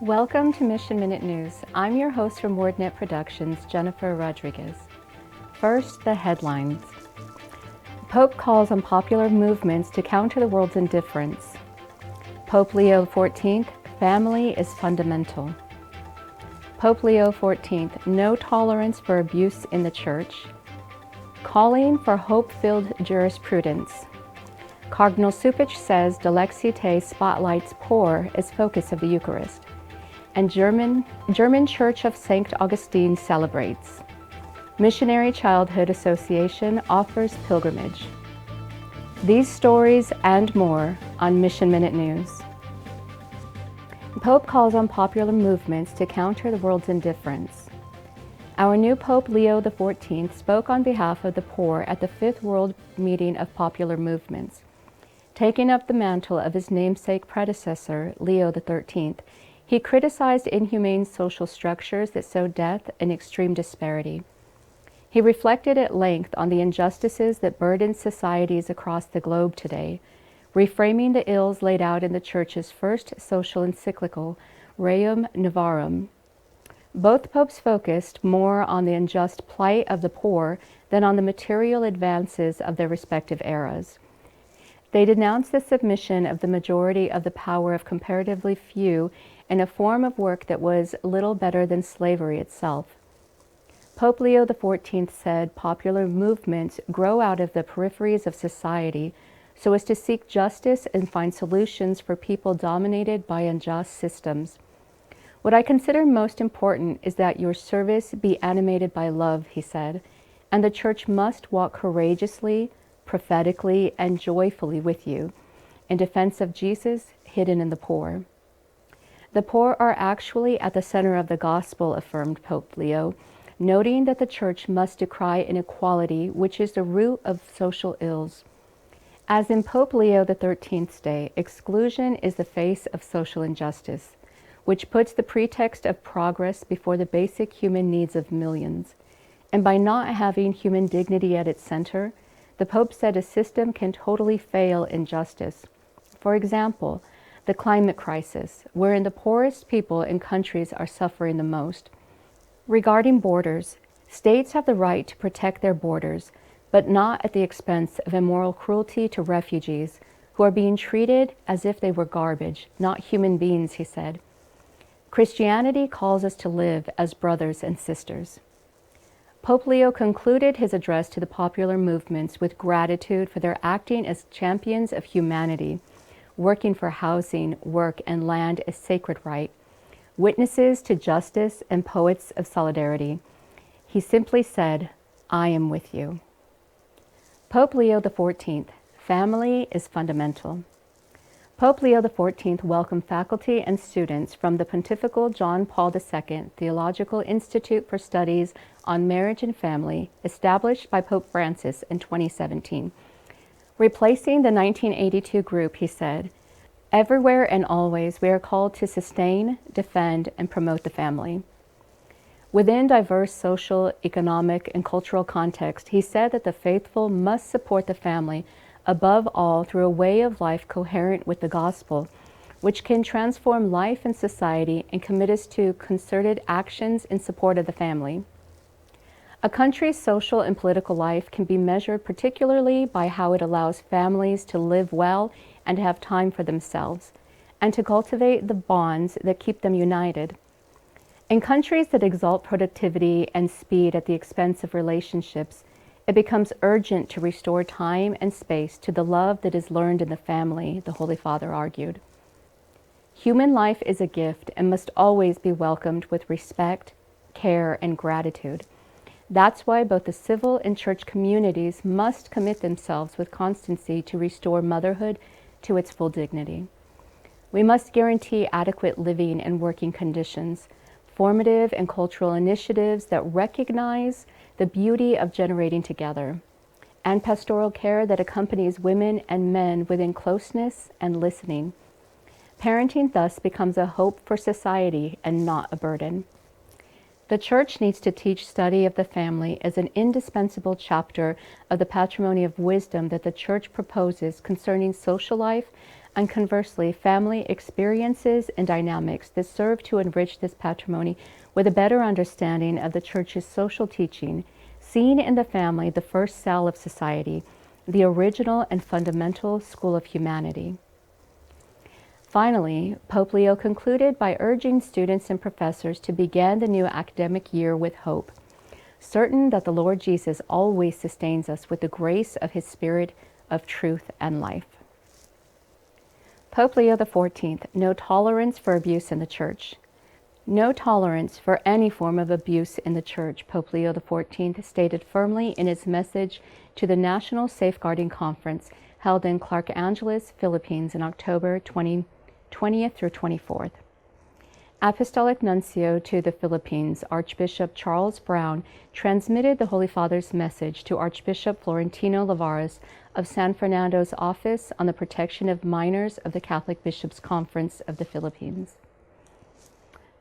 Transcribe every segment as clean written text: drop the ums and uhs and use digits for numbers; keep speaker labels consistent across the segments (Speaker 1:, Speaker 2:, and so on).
Speaker 1: Welcome to Mission Minute News. I'm your host from Wordnet Productions, Jennifer Rodriguez. First, the headlines. Pope calls on popular movements to counter the world's indifference. Pope Leo XIV, family is fundamental. Pope Leo XIV, no tolerance for abuse in the Church. Calling for hope-filled jurisprudence. Cardinal Cupich says Dilexite spotlights poor as focus of the Eucharist. And German Church of St. Augustine celebrates. Missionary Childhood Association offers pilgrimage. These stories and more on Mission Minute News. The Pope calls on popular movements to counter the world's indifference. Our new Pope Leo XIV spoke on behalf of the poor at the Fifth World Meeting of Popular Movements. Taking up the mantle of his namesake predecessor, Leo XIII, he criticized inhumane social structures that sow death and extreme disparity. He reflected at length on the injustices that burden societies across the globe today, reframing the ills laid out in the Church's first social encyclical, Rerum Novarum. Both popes focused more on the unjust plight of the poor than on the material advances of their respective eras. They denounced the submission of the majority of the power of comparatively few in a form of work that was little better than slavery itself. Pope Leo XIV said popular movements grow out of the peripheries of society so as to seek justice and find solutions for people dominated by unjust systems. What I consider most important is that your service be animated by love, he said, and the Church must walk courageously, prophetically, and joyfully with you in defense of Jesus hidden in the poor. The poor are actually at the center of the gospel, affirmed Pope Leo, noting that the Church must decry inequality, which is the root of social ills. As in Pope Leo XIII's day, exclusion is the face of social injustice, which puts the pretext of progress before the basic human needs of millions. And by not having human dignity at its center, the Pope said a system can totally fail in justice. For example, the climate crisis, wherein the poorest people in countries are suffering the most. Regarding borders, states have the right to protect their borders, but not at the expense of immoral cruelty to refugees who are being treated as if they were garbage, not human beings, he said. Christianity calls us to live as brothers and sisters. Pope Leo concluded his address to the popular movements with gratitude for their acting as champions of humanity, working for housing, work, and land as sacred right, witnesses to justice and poets of solidarity. He simply said, I am with you. Pope Leo XIV, family is fundamental. Pope Leo XIV welcomed faculty and students from the Pontifical John Paul II Theological Institute for Studies on Marriage and Family, established by Pope Francis in 2017. Replacing the 1982 group, he said, everywhere and always we are called to sustain, defend, and promote the family. Within diverse social, economic, and cultural contexts, he said that the faithful must support the family above all through a way of life coherent with the gospel, which can transform life and society and commit us to concerted actions in support of the family. A country's social and political life can be measured particularly by how it allows families to live well and have time for themselves, and to cultivate the bonds that keep them united. In countries that exalt productivity and speed at the expense of relationships, it becomes urgent to restore time and space to the love that is learned in the family, the Holy Father argued. Human life is a gift and must always be welcomed with respect, care, and gratitude. That's why both the civil and church communities must commit themselves with constancy to restore motherhood to its full dignity. We must guarantee adequate living and working conditions, formative and cultural initiatives that recognize the beauty of generating together, and pastoral care that accompanies women and men within closeness and listening. Parenting thus becomes a hope for society and not a burden. The Church needs to teach study of the family as an indispensable chapter of the patrimony of wisdom that the Church proposes concerning social life and conversely, family experiences and dynamics that serve to enrich this patrimony with a better understanding of the Church's social teaching, seeing in the family the first cell of society, the original and fundamental school of humanity. Finally, Pope Leo concluded by urging students and professors to begin the new academic year with hope, certain that the Lord Jesus always sustains us with the grace of his Spirit of truth and life. Pope Leo XIV, no tolerance for abuse in the Church. No tolerance for any form of abuse in the Church, Pope Leo XIV stated firmly in his message to the National Safeguarding Conference held in Clark Angeles, Philippines in October 20th through 24th. Apostolic Nuncio to the Philippines, Archbishop Charles Brown, transmitted the Holy Father's message to Archbishop Florentino Lavares of San Fernando's Office on the Protection of Minors of the Catholic Bishops' Conference of the Philippines.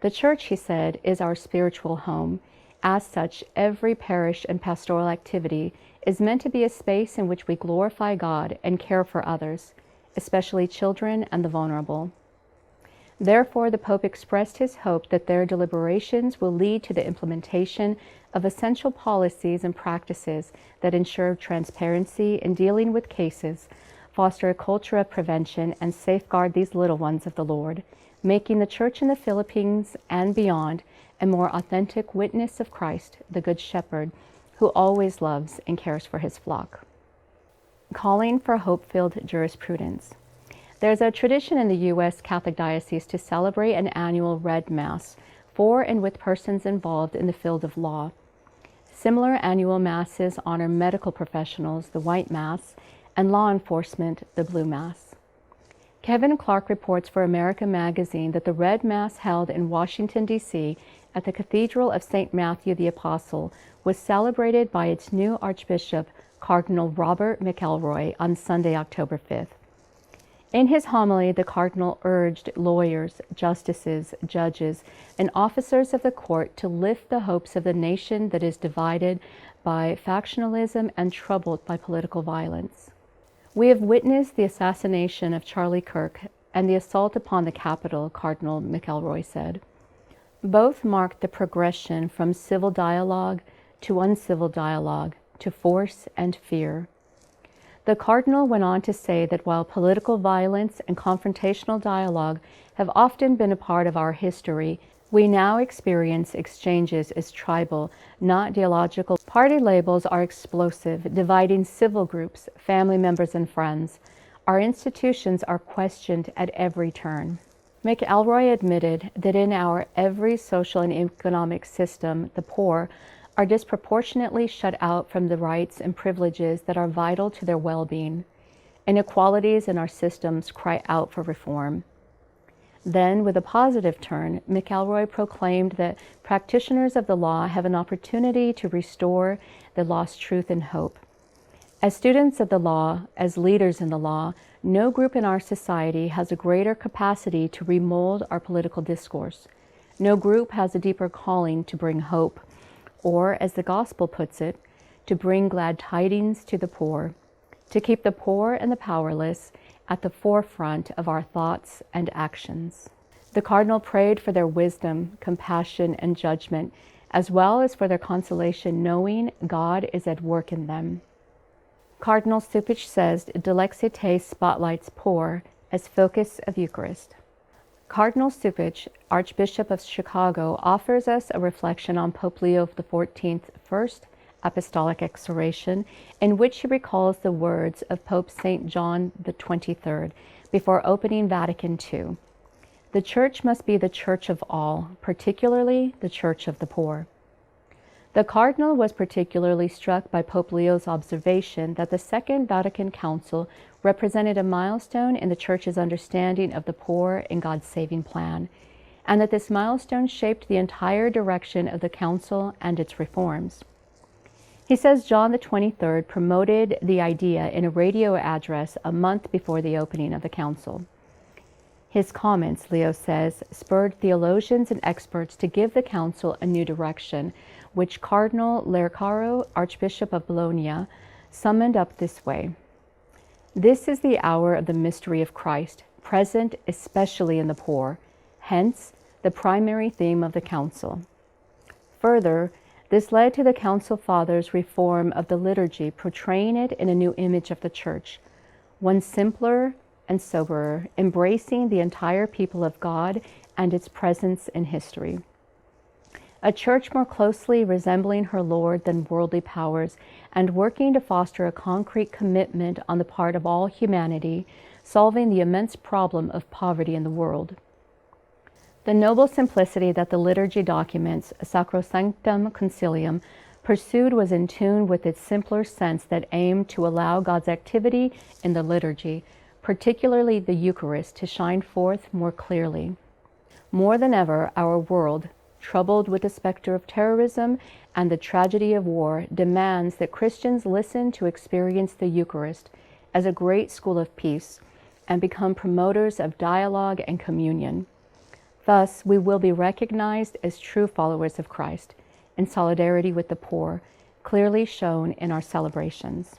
Speaker 1: The Church, he said, is our spiritual home. As such, every parish and pastoral activity is meant to be a space in which we glorify God and care for others, especially children and the vulnerable. Therefore, the Pope expressed his hope that their deliberations will lead to the implementation of essential policies and practices that ensure transparency in dealing with cases, foster a culture of prevention, and safeguard these little ones of the Lord, making the Church in the Philippines and beyond a more authentic witness of Christ, the Good Shepherd, who always loves and cares for his flock. Calling for hope-filled jurisprudence. There's a tradition in the U.S. Catholic Diocese to celebrate an annual Red Mass for and with persons involved in the field of law. Similar annual Masses honor medical professionals, the White Mass, and law enforcement, the Blue Mass. Kevin Clark reports for America Magazine that the Red Mass held in Washington, D.C. at the Cathedral of St. Matthew the Apostle was celebrated by its new Archbishop, Cardinal Robert McElroy, on Sunday, October 5th. In his homily, the Cardinal urged lawyers, justices, judges, and officers of the court to lift the hopes of the nation that is divided by factionalism and troubled by political violence. We have witnessed the assassination of Charlie Kirk and the assault upon the Capitol, Cardinal McElroy said. Both marked the progression from civil dialogue to uncivil dialogue, to force and fear. The Cardinal went on to say that while political violence and confrontational dialogue have often been a part of our history, we now experience exchanges as tribal, not ideological. Party labels are explosive, dividing civil groups, family members, and friends. Our institutions are questioned at every turn. McElroy admitted that in our every social and economic system, the poor are disproportionately shut out from the rights and privileges that are vital to their well-being. Inequalities in our systems cry out for reform. Then, with a positive turn, McElroy proclaimed that practitioners of the law have an opportunity to restore the lost truth and hope. As students of the law, as leaders in the law, no group in our society has a greater capacity to remold our political discourse. No group has a deeper calling to bring hope, or, as the gospel puts it, to bring glad tidings to the poor, to keep the poor and the powerless at the forefront of our thoughts and actions. The Cardinal prayed for their wisdom, compassion, and judgment, as well as for their consolation, knowing God is at work in them. Cardinal Cupich says, Dilexite spotlights poor as focus of Eucharist. Cardinal Cupich, Archbishop of Chicago, offers us a reflection on Pope Leo XIV's first apostolic exhortation, in which he recalls the words of Pope St. John XXIII before opening Vatican II. The Church must be the Church of all, particularly the Church of the poor. The Cardinal was particularly struck by Pope Leo's observation that the Second Vatican Council represented a milestone in the Church's understanding of the poor in God's saving plan, and that this milestone shaped the entire direction of the Council and its reforms. He says John XXIII promoted the idea in a radio address a month before the opening of the Council. His comments, Leo says, spurred theologians and experts to give the Council a new direction, which Cardinal Lercaro, Archbishop of Bologna, summed up this way. This is the hour of the mystery of Christ, present especially in the poor, hence the primary theme of the Council. Further, this led to the Council Fathers' reform of the liturgy, portraying it in a new image of the Church, one simpler and soberer, embracing the entire people of God and its presence in history. A Church more closely resembling her Lord than worldly powers, and working to foster a concrete commitment on the part of all humanity, solving the immense problem of poverty in the world. The noble simplicity that the liturgy documents, Sacrosanctum Concilium, pursued was in tune with its simpler sense that aimed to allow God's activity in the liturgy, particularly the Eucharist, to shine forth more clearly. More than ever, our world, troubled with the specter of terrorism and the tragedy of war, demands that Christians listen to experience the Eucharist as a great school of peace and become promoters of dialogue and communion. Thus, we will be recognized as true followers of Christ, in solidarity with the poor, clearly shown in our celebrations.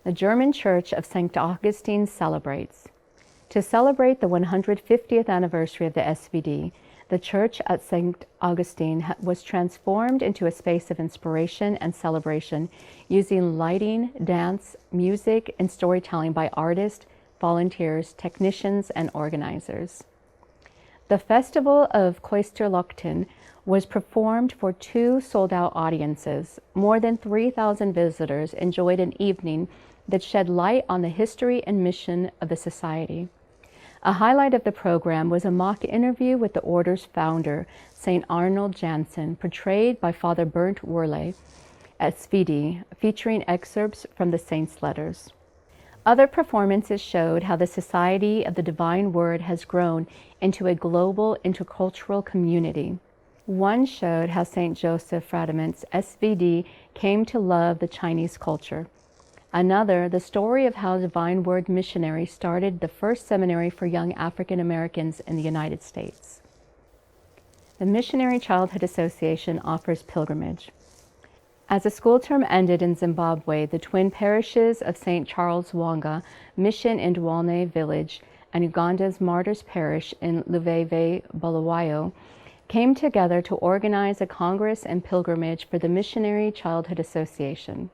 Speaker 1: The German Church of St. Augustine celebrates. To celebrate the 150th anniversary of the SVD, the church at St. Augustine was transformed into a space of inspiration and celebration, using lighting, dance, music, and storytelling by artists, volunteers, technicians, and organizers. The Festival of Klosterlochten was performed for 2 sold-out audiences. More than 3,000 visitors enjoyed an evening that shed light on the history and mission of the society. A highlight of the program was a mock interview with the order's founder, St. Arnold Janssen, portrayed by Father Bernd Werle, SVD, featuring excerpts from the saint's letters. Other performances showed how the Society of the Divine Word has grown into a global intercultural community. One showed how St. Joseph Fradiman's SVD came to love the Chinese culture. Another, the story of how Divine Word missionaries started the first seminary for young African Americans in the United States. The Missionary Childhood Association offers pilgrimage. As the school term ended in Zimbabwe, the twin parishes of St. Charles Wanga Mission in Dualne Village and Uganda's Martyrs Parish in Luveve, Bulawayo, came together to organize a congress and pilgrimage for the Missionary Childhood Association.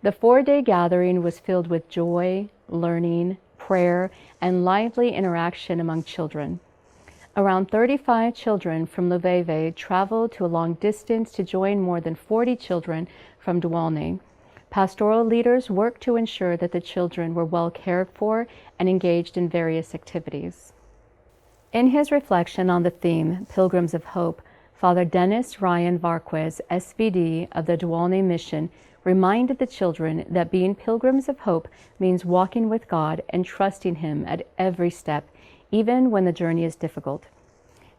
Speaker 1: The 4-day gathering was filled with joy, learning, prayer, and lively interaction among children. Around 35 children from Luveve traveled to a long distance to join more than 40 children from Dualne. Pastoral leaders worked to ensure that the children were well cared for and engaged in various activities. In his reflection on the theme, Pilgrims of Hope, Father Dennis Ryan Varquez, SVD of the Dualne Mission, reminded the children that being pilgrims of hope means walking with God and trusting Him at every step, even when the journey is difficult.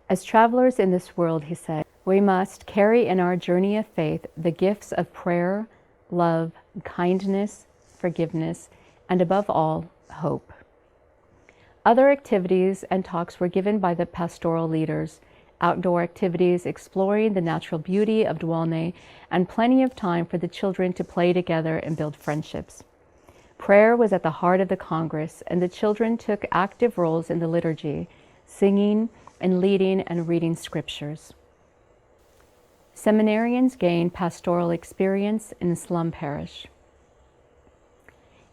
Speaker 1: As travelers in this world, he said, we must carry in our journey of faith the gifts of prayer, love, kindness, forgiveness, and above all, hope. Other activities and talks were given by the pastoral leaders, outdoor activities exploring the natural beauty of Dualne, and plenty of time for the children to play together and build friendships. Prayer was at the heart of the Congress, and the children took active roles in the liturgy, singing and leading and reading scriptures. Seminarians gained pastoral experience in a slum parish.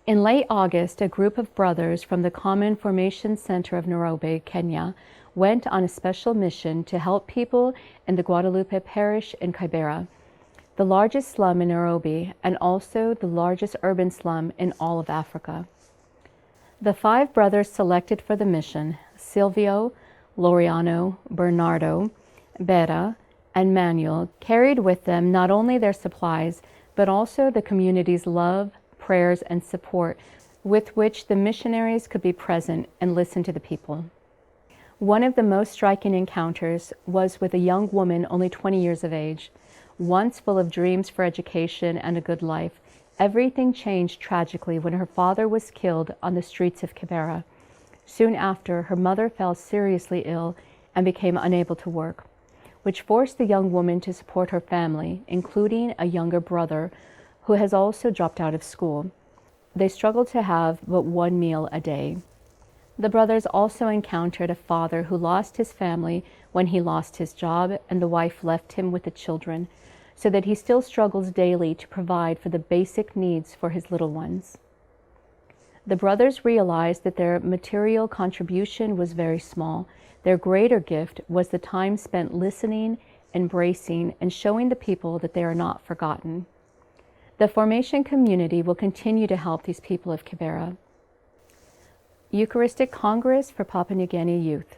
Speaker 1: In late August, a group of brothers from the Common Formation Center of Nairobi, Kenya, went on a special mission to help people in the Guadalupe parish in Kibera, the largest slum in Nairobi and also the largest urban slum in all of Africa. The 5 brothers selected for the mission, Silvio, Loriano, Bernardo, Bera, and Manuel, carried with them not only their supplies, but also the community's love, prayers, and support with which the missionaries could be present and listen to the people. One of the most striking encounters was with a young woman only 20 years of age. Once full of dreams for education and a good life, everything changed tragically when her father was killed on the streets of Kibera. Soon after, her mother fell seriously ill and became unable to work, which forced the young woman to support her family, including a younger brother who has also dropped out of school. They struggled to have but one meal a day. The brothers also encountered a father who lost his family when he lost his job, and the wife left him with the children, so that he still struggles daily to provide for the basic needs for his little ones. The brothers realized that their material contribution was very small. Their greater gift was the time spent listening, embracing, and showing the people that they are not forgotten. The Formation community will continue to help these people of Kibera. Eucharistic Congress for Papua New Guinea Youth.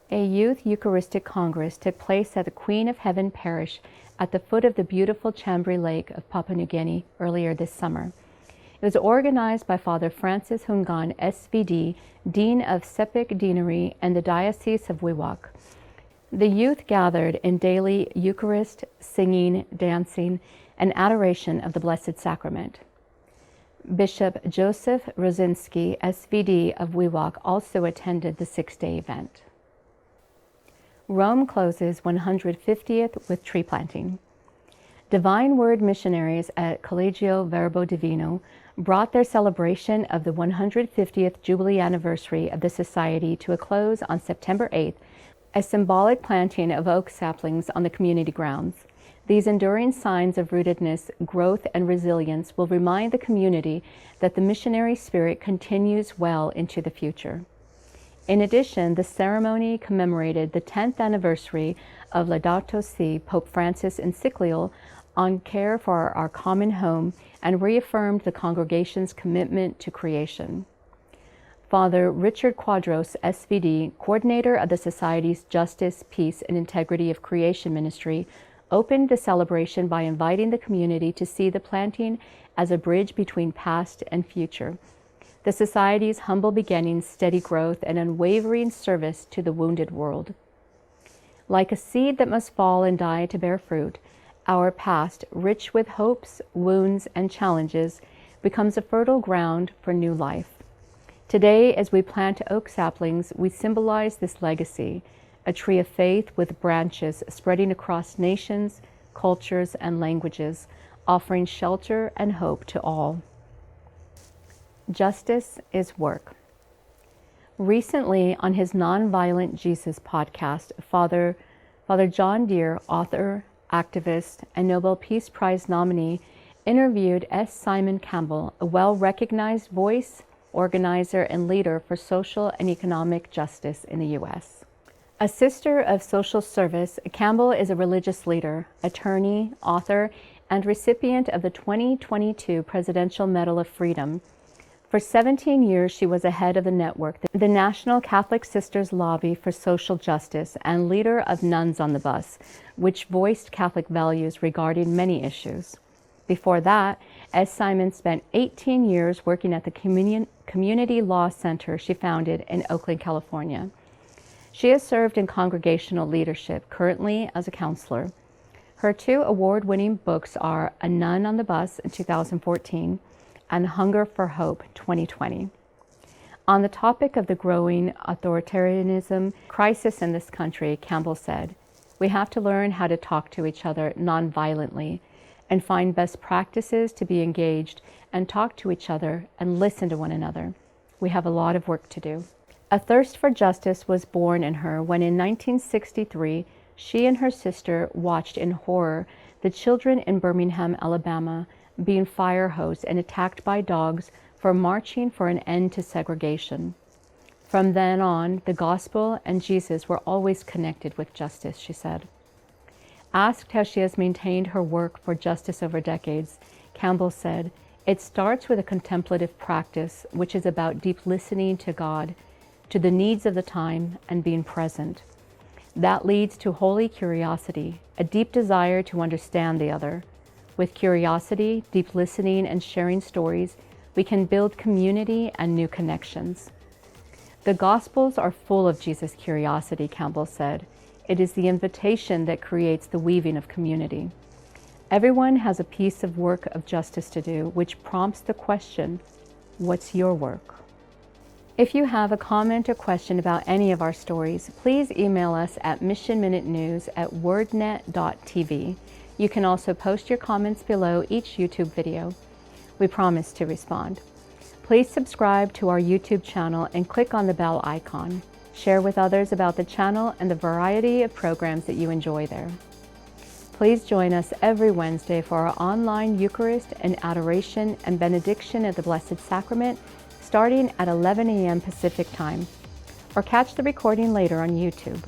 Speaker 1: A Youth Eucharistic Congress took place at the Queen of Heaven Parish at the foot of the beautiful Chambri Lake of Papua New Guinea earlier this summer. It was organized by Father Francis Hungan, SVD, Dean of Sepik Deanery and the Diocese of Wewak. The youth gathered in daily Eucharist, singing, dancing, and adoration of the Blessed Sacrament. Bishop Joseph Rosinski, SVD of Wewak, also attended the 6-day event. Rome closes 150th with tree planting. Divine Word missionaries at Collegio Verbo Divino brought their celebration of the 150th Jubilee anniversary of the Society to a close on September 8th, a symbolic planting of oak saplings on the community grounds. These enduring signs of rootedness, growth, and resilience will remind the community that the missionary spirit continues well into the future. In addition, the ceremony commemorated the 10th anniversary of Laudato Si, Pope Francis' encyclical on care for our common home, and reaffirmed the congregation's commitment to creation. Father Richard Quadros, SVD, coordinator of the Society's Justice, Peace, and Integrity of Creation Ministry, opened the celebration by inviting the community to see the planting as a bridge between past and future. The Society's humble beginnings, steady growth, and unwavering service to the wounded world. Like a seed that must fall and die to bear fruit, our past, rich with hopes, wounds, and challenges, becomes a fertile ground for new life. Today, as we plant oak saplings, we symbolize this legacy, a tree of faith with branches spreading across nations, cultures, and languages, offering shelter and hope to all. Justice is work. Recently, on his Nonviolent Jesus podcast, Father John Deere, author, activist, and Nobel Peace Prize nominee, interviewed S. Simon Campbell, a well-recognized voice, organizer, and leader for social and economic justice in the U.S. A sister of social service, Campbell is a religious leader, attorney, author, and recipient of the 2022 Presidential Medal of Freedom. For 17 years, she was the head of the network, the National Catholic Sisters Lobby for Social Justice, and leader of Nuns on the Bus, which voiced Catholic values regarding many issues. Before that, S. Simon spent 18 years working at the Community Law Center she founded in Oakland, California. She has served in congregational leadership, currently as a counselor. Her 2 award-winning books are A Nun on the Bus in 2014 and Hunger for Hope 2020. On the topic of the growing authoritarianism crisis in this country, Campbell said, "We have to learn how to talk to each other non-violently and find best practices to be engaged and talk to each other and listen to one another. We have a lot of work to do." A thirst for justice was born in her when in 1963, she and her sister watched in horror the children in Birmingham, Alabama, being fire hosed and attacked by dogs for marching for an end to segregation. From then on, the gospel and Jesus were always connected with justice, she said. Asked how she has maintained her work for justice over decades, Campbell said, "It starts with a contemplative practice, which is about deep listening to God, to the needs of the time, and being present. That leads to holy curiosity, a deep desire to understand the other. With curiosity, deep listening, and sharing stories, we can build community and new connections." The Gospels are full of Jesus' curiosity, Campbell said. It is the invitation that creates the weaving of community. Everyone has a piece of work of justice to do, which prompts the question, what's your work? If you have a comment or question about any of our stories, please email us at missionminutenews@wordnet.tv. You can also post your comments below each YouTube video. We promise to respond. Please subscribe to our YouTube channel and click on the bell icon. Share with others about the channel and the variety of programs that you enjoy there. Please join us every Wednesday for our online Eucharist and Adoration and Benediction of the Blessed Sacrament starting at 11 a.m. Pacific Time, or catch the recording later on YouTube.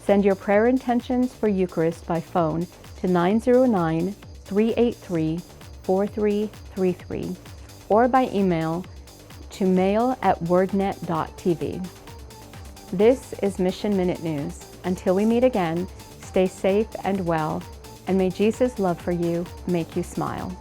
Speaker 1: Send your prayer intentions for Eucharist by phone to 909-383-4333 or by email to mail@wordnet.tv. This is Mission Minute News. Until we meet again, stay safe and well, and may Jesus' love for you make you smile.